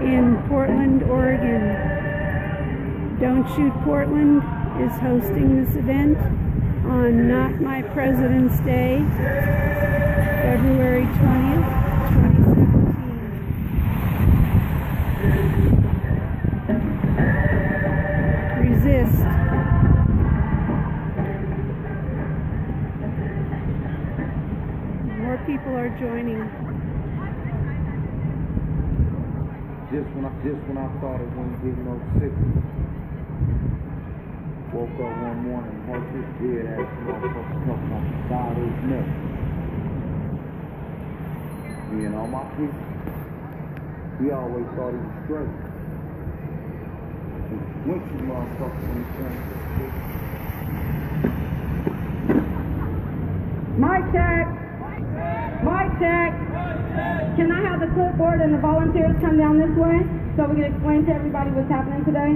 in Portland, Oregon. Don't Shoot Portland is hosting this event on Notmypresidentsday, February 20th, 2017. Resist. More people are joining. Just when I thought it wasn't getting no sicker, woke up one morning and heard this dead ass motherfucker talking off the side of his neck. Me and all my people, we always thought he was straight. When you motherfuckers when he turned to shit. Mic check. Mic check. Can I have the clipboard and the volunteers come down this way so we can explain to everybody what's happening today?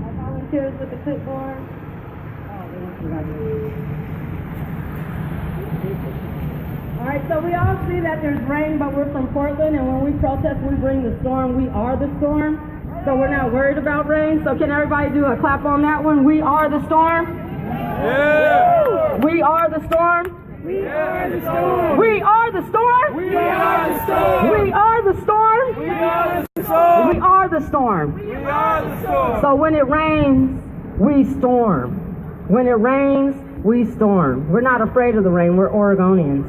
Our volunteers with the clipboard. All right, so we all see that there's rain, but we're from Portland, and when we protest, we bring the storm. We are the storm, so we're not worried about rain. So can everybody do a clap on that one? We are the storm. Yeah. We are the storm. We are the storm. We are the storm. We are the storm. We are the storm. We are the storm. We are the storm. We are the storm. So when it rains, we storm. When it rains, we storm. We're not afraid of the rain. We're Oregonians.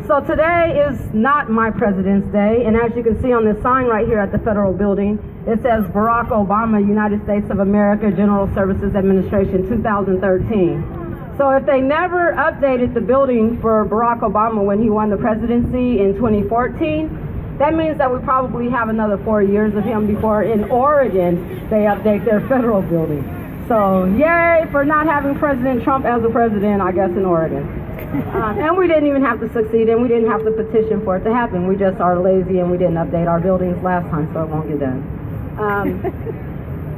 So today is not my President's Day, and as you can see on this sign right here at the Federal Building, it says Barack Obama, United States of America, General Services Administration, 2013. So if they never updated the building for Barack Obama when he won the presidency in 2014, that means that we probably have another 4 years of him before in Oregon they update their federal building. So yay for not having President Trump as a president, I guess, in Oregon. And we didn't even have to succeed, and we didn't have to petition for it to happen. We just are lazy and we didn't update our buildings last time, so it won't get done.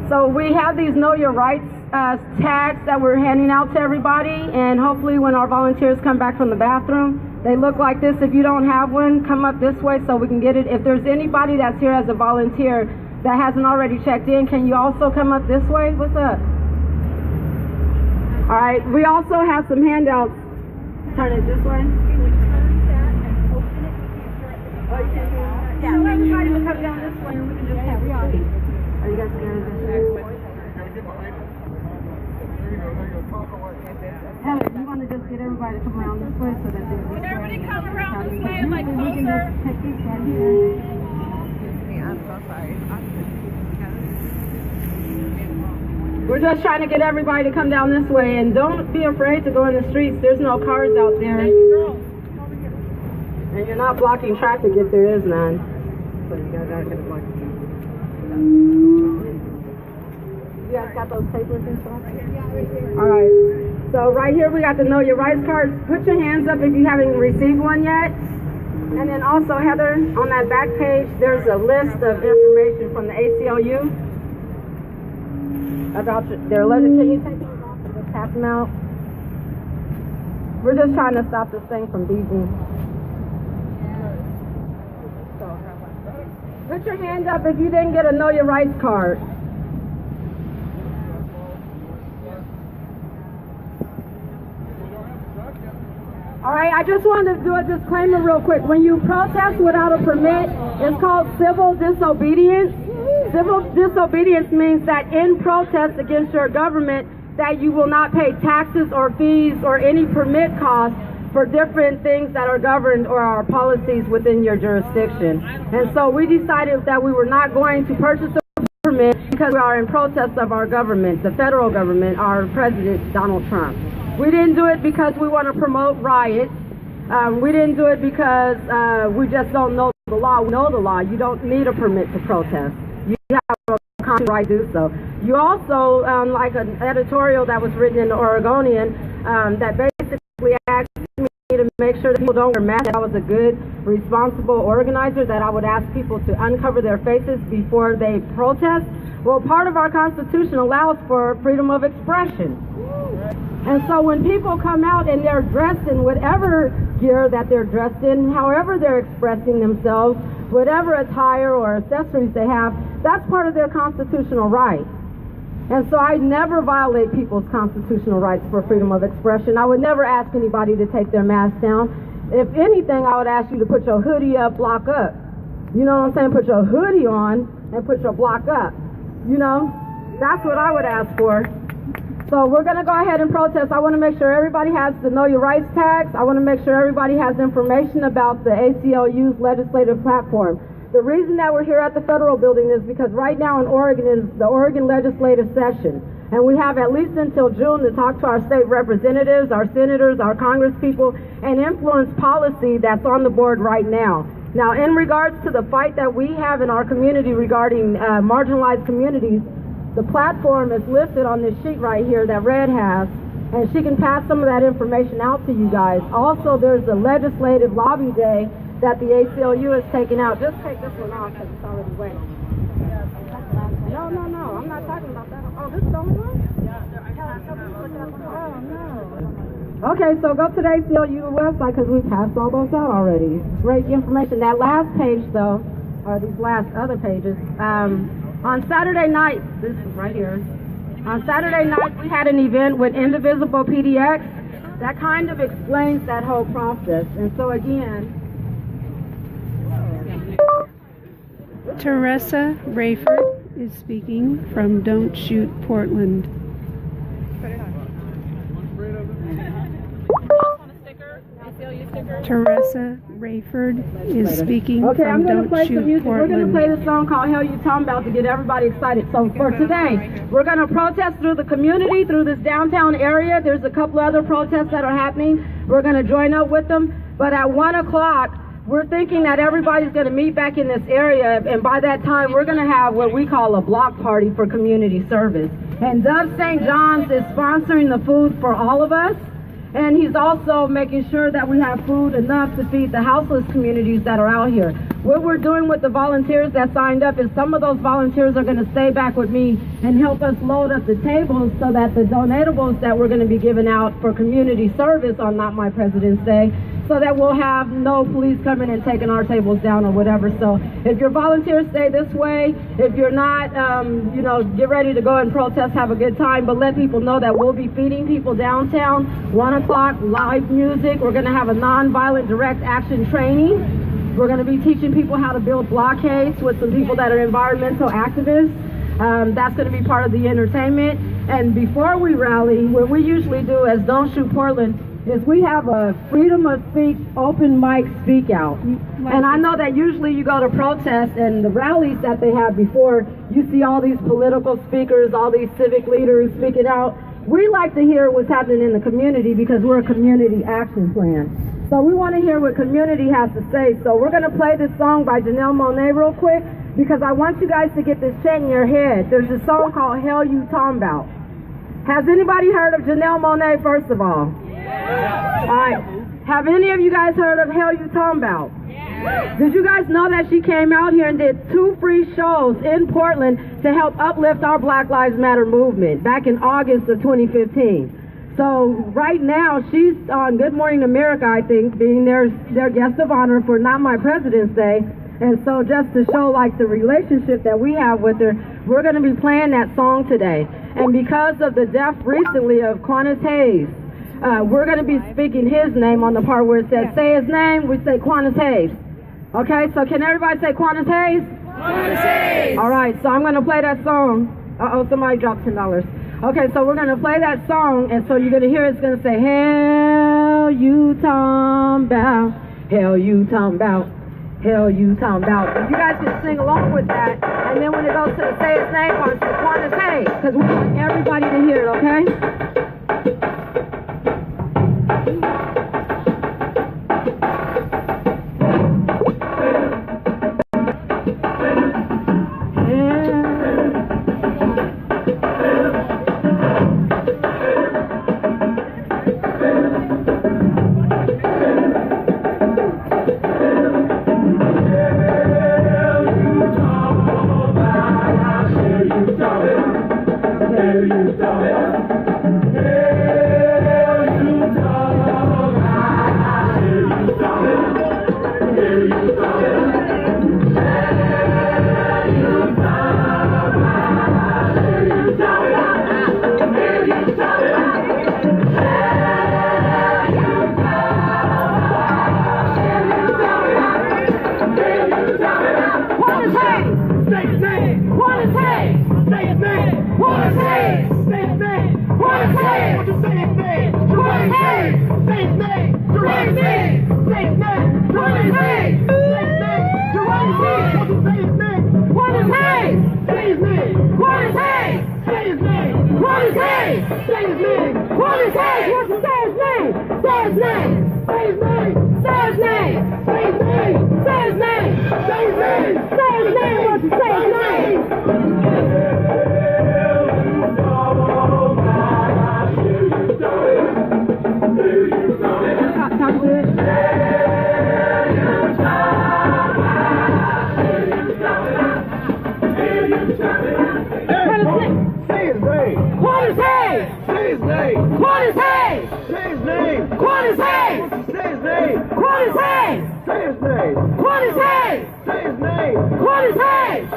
So we have these Know Your Rights tags that we're handing out to everybody, and hopefully when our volunteers come back from the bathroom, they look like this. If you don't have one, come up this way so we can get it. If there's anybody that's here as a volunteer that hasn't already checked in, can you also come up this way? What's up? All right, we also have some handouts. Turn it this way. Yeah, everybody will come down this way and we can just have coffee. Are you guys scared of this? Helen, you want to just get everybody to come around this way so that they're... Can everybody come around this way, like we can closer? just take these right here. I'm so sorry. We're just trying to get everybody to come down this way, and don't be afraid to go in the streets. There's no cars out there. And you're not blocking traffic if there is none. So you guys gotta get a block. You guys got those papers and stuff? Alright. So right here we got the Know Your Rights cards. Put your hands up if you haven't received one yet. And then also, Heather, on that back page, there's a list of information from the ACLU about their letter. Can you take those off and just pass them out? We're just trying to stop this thing from beeping. So, put your hand up if you didn't get a Know Your Rights card. All right, I just wanted to do a disclaimer real quick. When you protest without a permit, it's called civil disobedience. Civil disobedience means that in protest against your government, that you will not pay taxes or fees or any permit costs for different things that are governed or are policies within your jurisdiction. And so we decided that we were not going to purchase a permit because we are in protest of our government, the federal government, our president, Donald Trump. We didn't do it because we want to promote riots. We didn't do it because we just don't know the law. We know the law. You don't need a permit to protest. You have a conscious right to do so. You also, like an editorial that was written in the Oregonian that basically asked me to make sure that people don't wear masks. I was a good, responsible organizer, that I would ask people to uncover their faces before they protest. Well, part of our Constitution allows for freedom of expression. And so when people come out and they're dressed in whatever gear that they're dressed in, however they're expressing themselves, whatever attire or accessories they have, that's part of their constitutional right. And so I never violate people's constitutional rights for freedom of expression. I would never ask anybody to take their mask down. If anything, I would ask you to put your hoodie up, block up. You know what I'm saying? Put your hoodie on and put your block up. You know? That's what I would ask for. So we're going to go ahead and protest. I want to make sure everybody has the Know Your Rights tags. I want to make sure everybody has information about the ACLU's legislative platform. The reason that we're here at the federal building is because right now in Oregon is the Oregon legislative session. And we have at least until June to talk to our state representatives, our senators, our congresspeople, and influence policy that's on the board right now. Now, in regards to the fight that we have in our community regarding marginalized communities, the platform is listed on this sheet right here that Red has, and she can pass some of that information out to you guys. Also, there's a legislative lobby day that the ACLU is taking out. Just take this one off because it's already wet. No, I'm not talking about that. Oh, this is the only one? Oh, no. Okay, so go to the ACLU website because we passed all those out already. Great information. That last page, though, or these last other pages, on Saturday night, this is right here, on Saturday night we had an event with Indivisible PDX that kind of explains that whole process. And so again, Teresa Rayford is speaking from Don't Shoot Portland. Teresa Rayford is speaking okay, I'm from going to Don't play Shoot some music. We're going to Portland. play this song called Hell You Talking About to get everybody excited. So for today, we're going to protest through the community, through this downtown area. There's a couple other protests that are happening. We're going to join up with them. But at 1 o'clock, we're thinking that everybody's going to meet back in this area. And by that time, we're going to have what we call a block party for community service. And Dove St. John's is sponsoring the food for all of us. And he's also making sure that we have food enough to feed the houseless communities that are out here. What we're doing with the volunteers that signed up is some of those volunteers are going to stay back with me and help us load up the tables so that the donatables that we're going to be giving out for community service on Not My President's Day, so that we'll have no police coming and taking our tables down or whatever. So if you're volunteers, stay this way. If you're not, get ready to go and protest, have a good time, but let people know that we'll be feeding people downtown. 1 o'clock, live music. We're going to have a nonviolent direct action training. We're going to be teaching people how to build blockades with some people that are environmental activists. That's going to be part of the entertainment. And before we rally, what we usually do as Don't Shoot Portland is we have a freedom of speech open mic speak out. And I know that usually you go to protests and the rallies that they have before, you see all these political speakers, all these civic leaders speaking out. We like to hear what's happening in the community because we're a community action plan. So we want to hear what community has to say. So we're going to play this song by Janelle Monáe real quick because I want you guys to get this chant in your head. There's a song called Hell You Talking About. Has anybody heard of Janelle Monáe, first of all? All right. Have any of you guys heard of Hell You Talking About? Did you guys know that she came out here and did 2 free shows in Portland to help uplift our Black Lives Matter movement back in August of 2015? So right now she's on Good Morning America, I think, being their guest of honor for Not My President's Day. And so just to show like the relationship that we have with her, we're going to be playing that song today. And because of the death recently of Quantas Hayes, we're going to be speaking his name on the part where it says, say his name, we say Quantas Hayes. Okay, so can everybody say Quantas Hayes? Quantas Hayes! All right, so I'm going to play that song. Uh-oh, somebody dropped $10. Okay, so we're going to play that song, and so you're going to hear it's going to say, hell you talking about, hell you talking about, hell you talking about. If you guys can sing along with that, and then when it goes to the say his name, I'm going to say Quantas Hayes, because we want everybody to hear it, okay? Say his name. What is his? Say his name. What is his? Won't you say his name? What is his? Say his name. What is his? Say his name. What is his? Say his name. What is his? Won't you say his name? What is his? Say his name. What is his? Say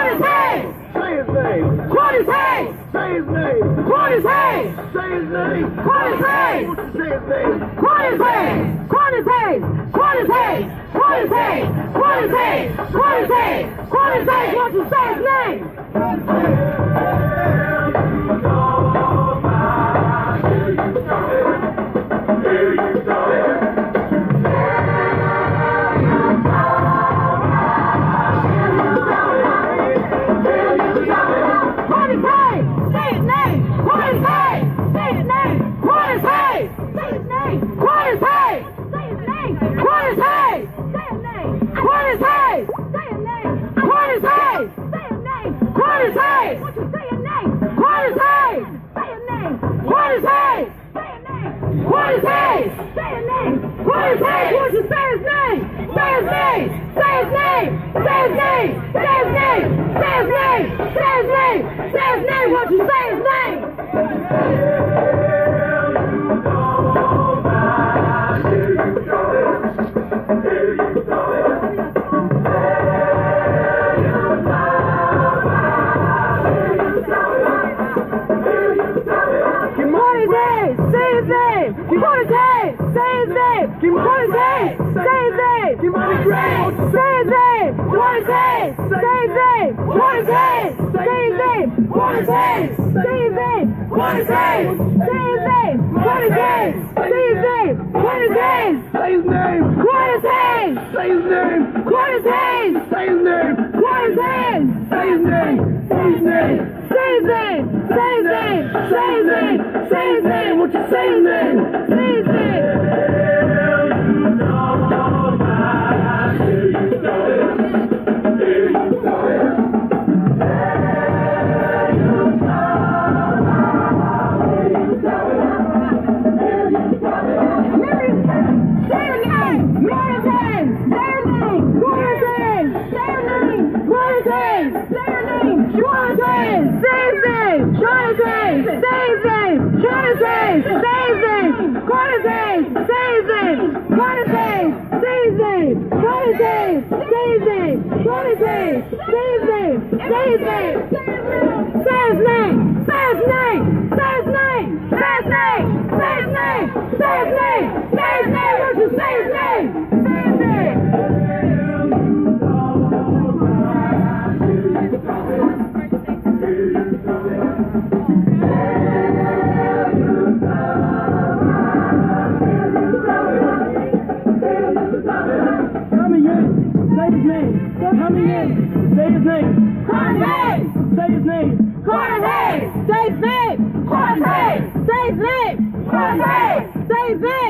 his name. What is his? Say his name. What is his? Won't you say his name? Say his name. Say his name. Say his name. Say his name. Say his name. Say his name. Say his name. Won't you say his name? Talk to it. Say his name. What is his? Say his name. What is his? Say his name. What is his? Say his name. What is his? Say his name. What is his? Say his name. What is his? Say his name. What is his? Say his name. What is his? Say his name. What is his? Say his name. What is his? Say his name. What is his? Say his name. What is his? What is his? What is his? What is his? What is his? What is his? What is his? Won't you say his name? Say his name.